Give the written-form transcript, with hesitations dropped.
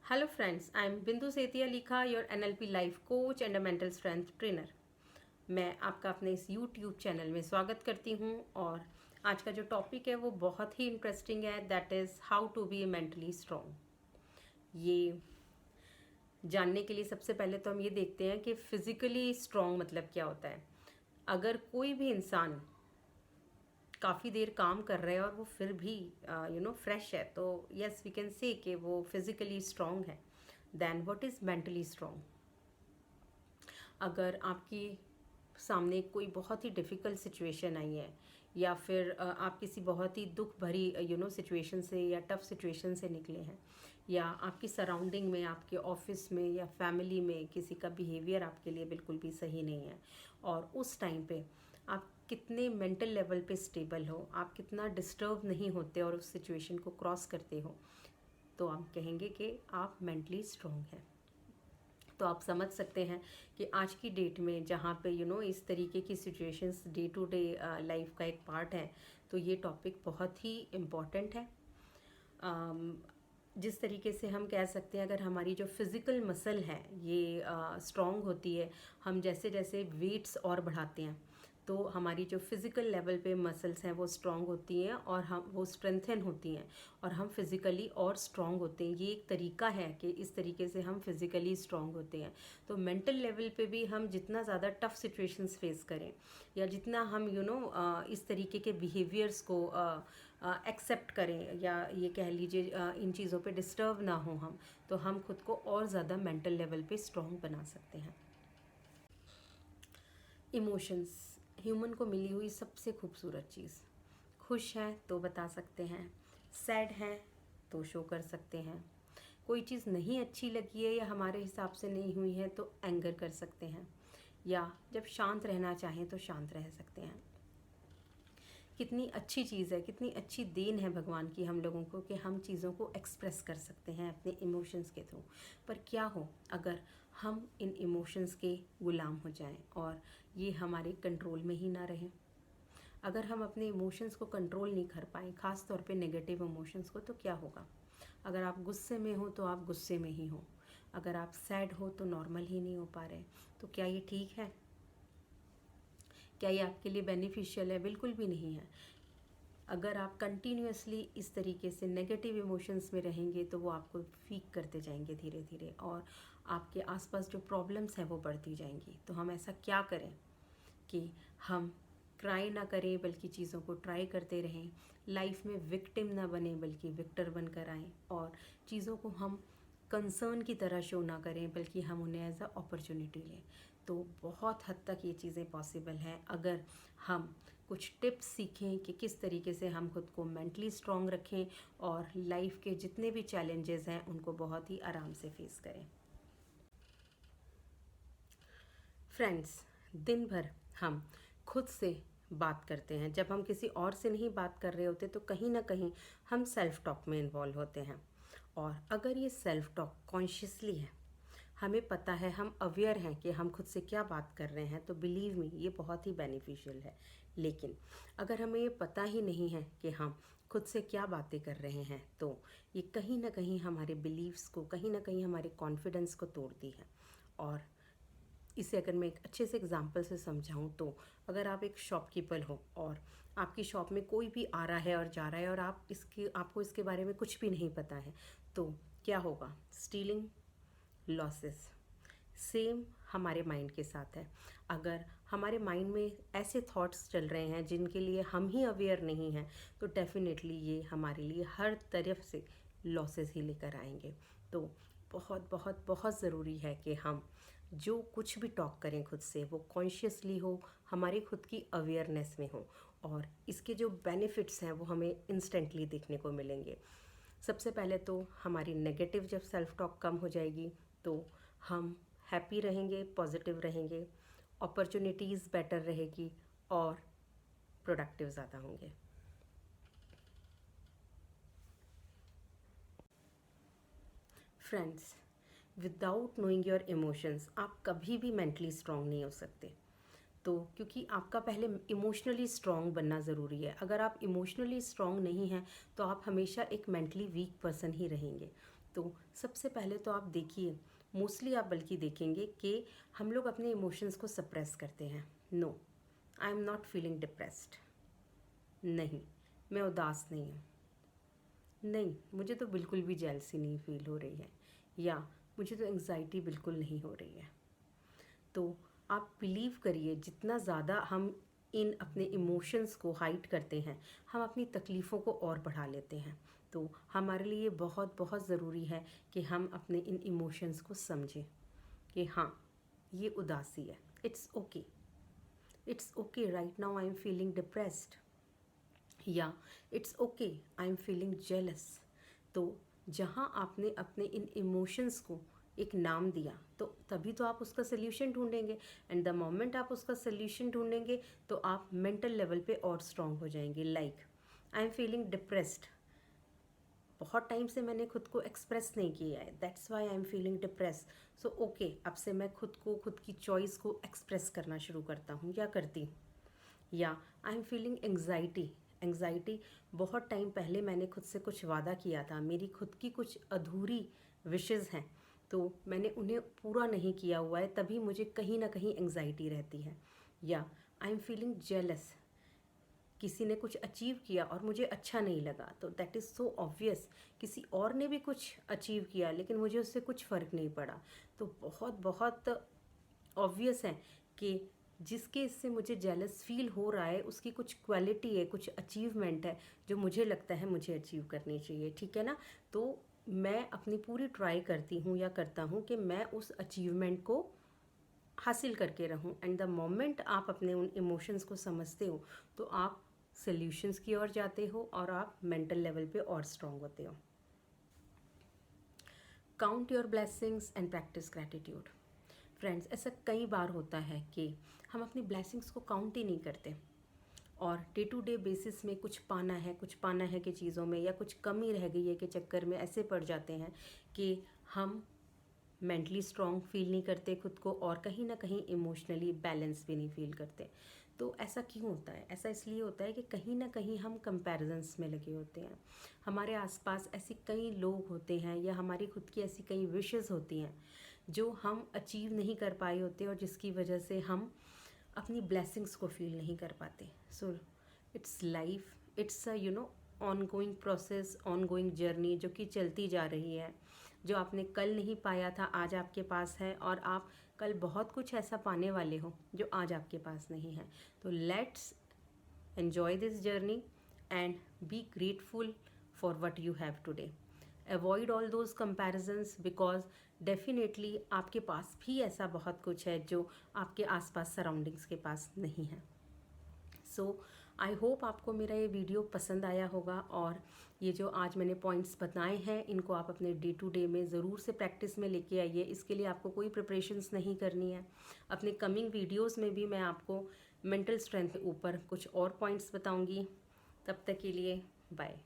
Hello friends, I am Bindu Setia Likha, your NLP life coach and a mental strength trainer. मैं आपका अपने इस YouTube channel में स्वागत करती हूँ और आज का जो टॉपिक है वो बहुत ही इंटरेस्टिंग है, that is how to be mentally strong. ये जानने के लिए सबसे पहले तो हम ये देखते हैं कि फिज़िकली स्ट्रॉन्ग मतलब क्या होता है। अगर कोई भी इंसान काफ़ी देर काम कर रहे हैं और वो फिर भी फ्रेश है, तो यस वी कैन से कि वो फिज़िकली स्ट्रॉन्ग है। Then what is mentally strong? अगर आपकी सामने कोई बहुत ही डिफ़िकल्ट सिचुएशन आई है या फिर आप किसी बहुत ही दुख भरी सिचुएशन से या टफ सिचुएशन से निकले हैं, या आपकी सराउंडिंग में, आपके ऑफिस में या फैमिली में किसी का बिहेवियर आपके लिए बिल्कुल भी सही नहीं है, और उस टाइम पे आप कितने मेंटल लेवल पे स्टेबल हो, आप कितना डिस्टर्ब नहीं होते और उस सिचुएशन को क्रॉस करते हो, तो हम कहेंगे कि आप मेंटली स्ट्रॉन्ग हैं। तो आप समझ सकते हैं कि आज की डेट में जहाँ पे इस तरीके की situations day to day life का एक पार्ट है, तो ये टॉपिक बहुत ही इम्पॉर्टेंट है। अम, जिस तरीके से हम कह सकते हैं, अगर हमारी जो फिज़िकल मसल है ये स्ट्रॉन्ग होती है, हम जैसे जैसे वेट्स और बढ़ाते हैं तो हमारी जो फिज़िकल लेवल पे मसल्स हैं वो स्ट्रॉन्ग होती हैं और हम वो स्ट्रेंथन होती हैं और हम फिज़िकली और स्ट्रॉन्ग होते हैं। ये एक तरीका है कि इस तरीके से हम फिज़िकली स्ट्रॉन्ग होते हैं। तो मेंटल लेवल पे भी हम जितना ज़्यादा टफ सिचुएशंस फेस करें या जितना हम इस तरीके के बिहेवियर्स को एक्सेप्ट करें, या ये कह लीजिए इन चीज़ों पे डिस्टर्ब ना हो तो हम खुद को और ज़्यादा मेंटल लेवल पे स्ट्रॉन्ग बना सकते हैं। इमोशंस ह्यूमन को मिली हुई सबसे खूबसूरत चीज़। खुश हैं तो बता सकते हैं, सैड हैं तो शो कर सकते हैं, कोई चीज़ नहीं अच्छी लगी है या हमारे हिसाब से नहीं हुई है तो एंगर कर सकते हैं, या जब शांत रहना चाहें तो शांत रह सकते हैं। कितनी अच्छी चीज़ है, कितनी अच्छी देन है भगवान की हम लोगों को कि हम चीज़ों को एक्सप्रेस कर सकते हैं अपने इमोशंस के थ्रू। पर क्या हो अगर हम इन इमोशंस के गुलाम हो जाएं और ये हमारे कंट्रोल में ही ना रहें? अगर हम अपने इमोशंस को कंट्रोल नहीं कर पाए, ख़ास तौर पे नेगेटिव इमोशंस को, तो क्या होगा? अगर आप गुस्से में हो तो आप गुस्से में ही हो, अगर आप सैड हो तो नॉर्मल ही नहीं हो पा रहे, तो क्या ये ठीक है? क्या ये आपके लिए बेनिफिशियल है? बिल्कुल भी नहीं है। अगर आप कंटिन्यूसली इस तरीके से नेगेटिव इमोशंस में रहेंगे तो वो आपको वीक करते जाएंगे धीरे धीरे, और आपके आसपास जो प्रॉब्लम्स हैं वो बढ़ती जाएंगी। तो हम ऐसा क्या करें कि हम ट्राई ना करें बल्कि चीज़ों को ट्राई करते रहें, लाइफ में विक्टिम ना बने बल्कि विक्टर बनकर आएँ, और चीज़ों को हम कंसर्न की तरह शो ना करें बल्कि हम उन्हें एज अ अपॉर्चुनिटी लें। तो बहुत हद तक ये चीज़ें पॉसिबल हैं अगर हम कुछ टिप्स सीखें कि किस तरीके से हम खुद को मेंटली स्ट्रॉन्ग रखें और लाइफ के जितने भी चैलेंजेस हैं उनको बहुत ही आराम से फेस करें। फ्रेंड्स, दिन भर हम खुद से बात करते हैं। जब हम किसी और से नहीं बात कर रहे होते तो कहीं ना कहीं हम सेल्फ टॉक में इन्वॉल्व होते हैं, और अगर ये सेल्फ टॉक कॉन्शियसली है, हमें पता है, हम अवेयर हैं कि हम खुद से क्या बात कर रहे हैं, तो बिलीव मी ये बहुत ही बेनिफिशियल है। लेकिन अगर हमें ये पता ही नहीं है कि हम खुद से क्या बातें कर रहे हैं, तो ये कहीं ना कहीं हमारे बिलीव्स को, कहीं ना कहीं हमारे कॉन्फिडेंस को तोड़ती है। और इसे अगर मैं एक अच्छे से एग्जांपल से समझाऊं तो अगर आप एक शॉपकीपर हो और आपकी शॉप में कोई भी आ रहा है और जा रहा है और आपको इसके बारे में कुछ भी नहीं पता है, तो क्या होगा? Stealing, losses. सेम हमारे माइंड के साथ है। अगर हमारे माइंड में ऐसे थॉट्स चल रहे हैं जिनके लिए हम ही अवेयर नहीं हैं, तो डेफिनेटली ये हमारे लिए हर तरफ से लॉसेस ही लेकर आएंगे। तो बहुत बहुत बहुत ज़रूरी है कि हम जो कुछ भी टॉक करें खुद से वो कॉन्शियसली हो, हमारी खुद की अवेयरनेस में हो, और इसके जो बेनिफिट्स हैं वो हमें इंस्टेंटली देखने को मिलेंगे। सबसे पहले तो हमारी नेगेटिव जब सेल्फ टॉक कम हो जाएगी तो हम हैप्पी रहेंगे, पॉजिटिव रहेंगे, अपॉर्चुनिटीज़ बेटर रहेगी और प्रोडक्टिव ज़्यादा होंगे। Friends, without knowing your emotions आप कभी भी मेंटली स्ट्रांग नहीं हो सकते। तो क्योंकि आपका पहले इमोशनली स्ट्रांग बनना ज़रूरी है। अगर आप इमोशनली स्ट्रांग नहीं हैं तो आप हमेशा एक मेंटली वीक पर्सन ही रहेंगे। तो सबसे पहले तो आप देखिए, मोस्टली आप बल्कि देखेंगे कि हम लोग अपने इमोशंस को सप्रेस करते हैं। No, I am not feeling depressed. नहीं, मैं उदास नहीं हूँ। नहीं, मुझे तो बिल्कुल भी जेलसी नहीं फील हो रही है, या मुझे तो एंग्जाइटी बिल्कुल नहीं हो रही है। तो आप बिलीव करिए, जितना ज़्यादा हम इन अपने इमोशंस को हाइड करते हैं, हम अपनी तकलीफ़ों को और बढ़ा लेते हैं। तो हमारे लिए बहुत बहुत ज़रूरी है कि हम अपने इन इमोशंस को समझें कि हाँ, ये उदासी है। It's okay, it's okay, right now I am feeling depressed, या it's okay, I am feeling jealous. तो जहाँ आपने अपने इन इमोशंस को एक नाम दिया, तो तभी तो आप उसका सोल्यूशन ढूंढेंगे। एंड द मोमेंट आप उसका सोल्यूशन ढूंढेंगे तो आप मेंटल लेवल पे और स्ट्रांग हो जाएंगे। Like I am feeling depressed, बहुत टाइम से मैंने खुद को एक्सप्रेस नहीं किया है, that's why I am feeling depress. So okay, अब से मैं खुद को, खुद की चॉइस को एक्सप्रेस करना शुरू करता हूँ या करती हूँ। या आई एम फीलिंग एंग्जाइटी, एंग्जाइटी बहुत टाइम पहले मैंने खुद से कुछ वादा किया था, मेरी खुद की कुछ अधूरी विशेज़ हैं, तो मैंने उन्हें पूरा नहीं किया हुआ है, तभी मुझे कहीं ना कहीं एंग्जाइटी रहती है। या आई एम फीलिंग जेलस, किसी ने कुछ अचीव किया और मुझे अच्छा नहीं लगा, तो दैट इज़ सो ऑब्वियस। किसी और ने भी कुछ अचीव किया लेकिन मुझे उससे कुछ फ़र्क नहीं पड़ा, तो बहुत बहुत ऑब्वियस है कि जिसके इससे मुझे जेलस फील हो रहा है उसकी कुछ क्वालिटी है, कुछ अचीवमेंट है जो मुझे लगता है मुझे अचीव करनी चाहिए। ठीक है ना? तो मैं अपनी पूरी ट्राई करती हूँ या करता हूँ कि मैं उस अचीवमेंट को हासिल करके रहूं। एंड द मोमेंट आप अपने उन इमोशंस को समझते हो तो आप सॉल्यूशंस की ओर जाते हो और आप मेंटल लेवल पे और स्ट्रांग होते हो। Count your blessings and practice gratitude. Friends, ऐसा कई बार होता है कि हम अपनी ब्लेसिंग्स को काउंट ही नहीं करते और डे टू डे बेसिस में कुछ पाना है कि चीज़ों में, या कुछ कमी रह गई है के चक्कर में ऐसे पड़ जाते हैं कि हम मेंटली स्ट्रॉन्ग फील नहीं करते खुद को, और कहीं ना कहीं इमोशनली बैलेंस भी नहीं फील करते। तो ऐसा क्यों होता है? ऐसा इसलिए होता है कि कहीं ना कहीं हम कंपैरिजंस में लगे होते हैं। हमारे आसपास ऐसे कई लोग होते हैं या हमारी खुद की ऐसी कई विशेज़ होती हैं जो हम अचीव नहीं कर पाए होते और जिसकी वजह से हम अपनी ब्लेसिंग्स को फील नहीं कर पाते। So it's life, it's a on going process, on going journey जो कि चलती जा रही है। जो आपने कल नहीं पाया था आज आपके पास है, और आप कल बहुत कुछ ऐसा पाने वाले हो जो आज आपके पास नहीं है। तो let's enjoy this journey and be grateful for what you have today. Avoid all those comparisons because definitely आपके पास भी ऐसा बहुत कुछ है जो आपके आसपास सराउंडिंग्स के पास नहीं है। सो आई होप आपको मेरा ये वीडियो पसंद आया होगा, और ये जो आज मैंने पॉइंट्स बताए हैं इनको आप अपने डे टू डे में ज़रूर से प्रैक्टिस में लेके आइए। इसके लिए आपको कोई प्रिपरेशंस नहीं करनी है। अपने कमिंग वीडियोस में भी मैं आपको मेंटल स्ट्रेंथ के ऊपर कुछ और पॉइंट्स बताऊंगी। तब तक के लिए बाय।